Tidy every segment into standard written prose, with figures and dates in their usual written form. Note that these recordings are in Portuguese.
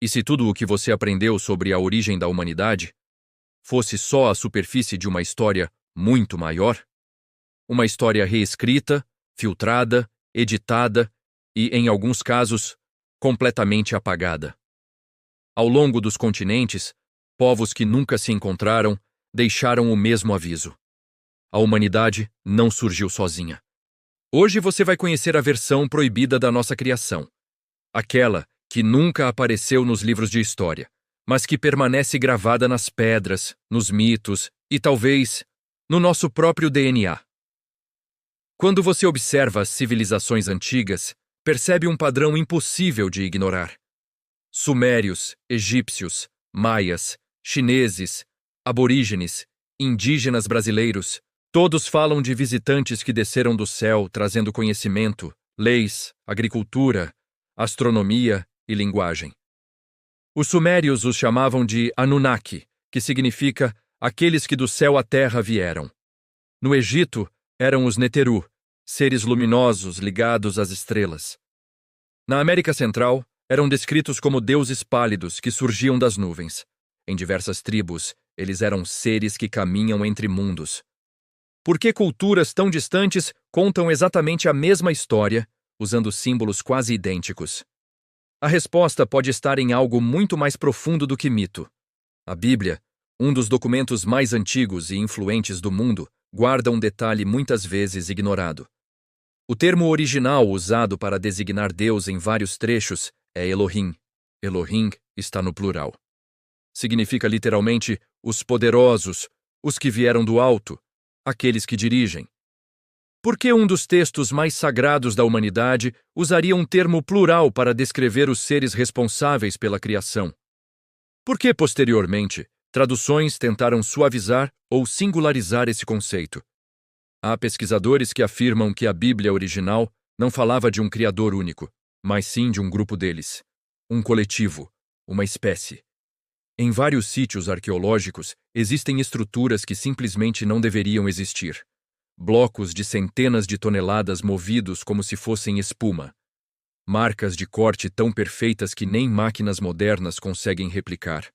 E se tudo o que você aprendeu sobre a origem da humanidade fosse só a superfície de uma história muito maior? Uma história reescrita, filtrada, editada e, em alguns casos, completamente apagada. Ao longo dos continentes, povos que nunca se encontraram deixaram o mesmo aviso. A humanidade não surgiu sozinha. Hoje você vai conhecer a versão proibida da nossa criação. Aquela que nunca apareceu nos livros de história, mas que permanece gravada nas pedras, nos mitos e, talvez, no nosso próprio DNA. Quando você observa as civilizações antigas, percebe um padrão impossível de ignorar. Sumérios, egípcios, maias, chineses, aborígenes, indígenas brasileiros, todos falam de visitantes que desceram do céu trazendo conhecimento, leis, agricultura, astronomia e linguagem. Os sumérios os chamavam de Anunnaki, que significa aqueles que do céu à terra vieram. No Egito, eram os Neteru, seres luminosos ligados às estrelas. Na América Central, eram descritos como deuses pálidos que surgiam das nuvens. Em diversas tribos, eles eram seres que caminham entre mundos. Por que culturas tão distantes contam exatamente a mesma história, usando símbolos quase idênticos? A resposta pode estar em algo muito mais profundo do que mito. A Bíblia, um dos documentos mais antigos e influentes do mundo, guarda um detalhe muitas vezes ignorado. O termo original usado para designar Deus em vários trechos é Elohim. Elohim está no plural. Significa literalmente os poderosos, os que vieram do alto, aqueles que dirigem. Por que um dos textos mais sagrados da humanidade usaria um termo plural para descrever os seres responsáveis pela criação? Por que, posteriormente, traduções tentaram suavizar ou singularizar esse conceito? Há pesquisadores que afirmam que a Bíblia original não falava de um criador único, mas sim de um grupo deles, um coletivo, uma espécie. Em vários sítios arqueológicos existem estruturas que simplesmente não deveriam existir. Blocos de centenas de toneladas movidos como se fossem espuma. Marcas de corte tão perfeitas que nem máquinas modernas conseguem replicar.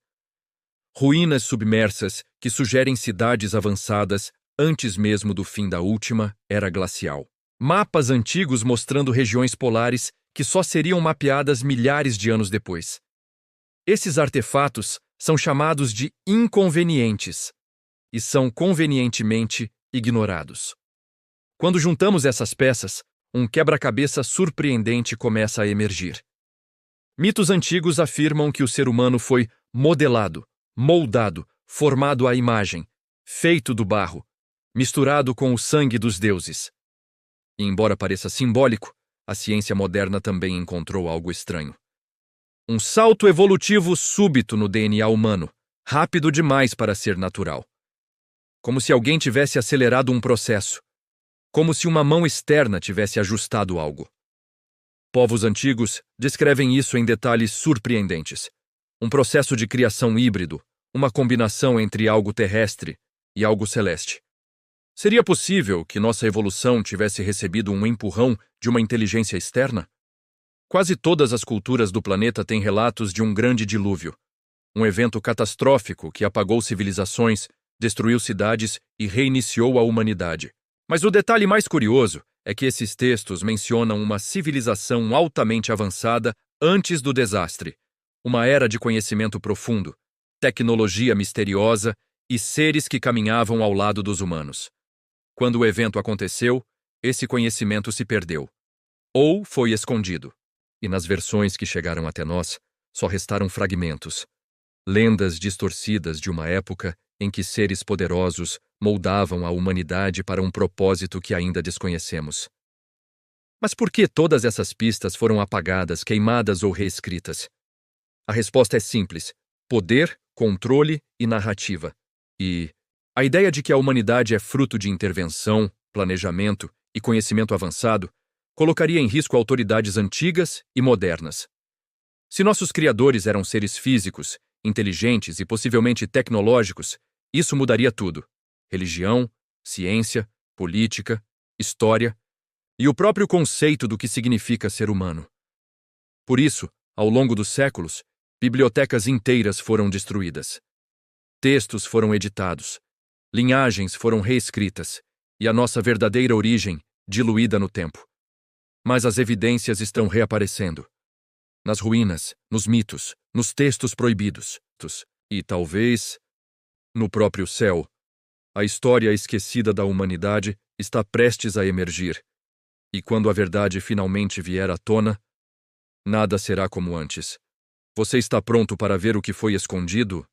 Ruínas submersas que sugerem cidades avançadas antes mesmo do fim da última era glacial. Mapas antigos mostrando regiões polares que só seriam mapeadas milhares de anos depois. Esses artefatos são chamados de inconvenientes e são convenientemente ignorados. Quando juntamos essas peças, um quebra-cabeça surpreendente começa a emergir. Mitos antigos afirmam que o ser humano foi modelado, moldado, formado à imagem, feito do barro, misturado com o sangue dos deuses. E embora pareça simbólico, a ciência moderna também encontrou algo estranho. Um salto evolutivo súbito no DNA humano, rápido demais para ser natural. Como se alguém tivesse acelerado um processo. Como se uma mão externa tivesse ajustado algo. Povos antigos descrevem isso em detalhes surpreendentes. Um processo de criação híbrido, uma combinação entre algo terrestre e algo celeste. Seria possível que nossa evolução tivesse recebido um empurrão de uma inteligência externa? Quase todas as culturas do planeta têm relatos de um grande dilúvio, um evento catastrófico que apagou civilizações, destruiu cidades e reiniciou a humanidade. Mas o detalhe mais curioso é que esses textos mencionam uma civilização altamente avançada antes do desastre, uma era de conhecimento profundo, tecnologia misteriosa e seres que caminhavam ao lado dos humanos. Quando o evento aconteceu, esse conhecimento se perdeu, ou foi escondido, e nas versões que chegaram até nós, só restaram fragmentos, lendas distorcidas de uma época em que seres poderosos moldavam a humanidade para um propósito que ainda desconhecemos. Mas por que todas essas pistas foram apagadas, queimadas ou reescritas? A resposta é simples: poder, controle e narrativa. E a ideia de que a humanidade é fruto de intervenção, planejamento e conhecimento avançado colocaria em risco autoridades antigas e modernas. Se nossos criadores eram seres físicos, inteligentes e possivelmente tecnológicos, isso mudaria tudo: religião, ciência, política, história e o próprio conceito do que significa ser humano. Por isso, ao longo dos séculos, Bibliotecas inteiras foram destruídas. Textos foram editados. Linhagens foram reescritas. E a nossa verdadeira origem, diluída no tempo. Mas as evidências estão reaparecendo. Nas ruínas, nos mitos, nos textos proibidos. E talvez, no próprio céu, a história esquecida da humanidade está prestes a emergir. E quando a verdade finalmente vier à tona, nada será como antes. Você está pronto para ver o que foi escondido?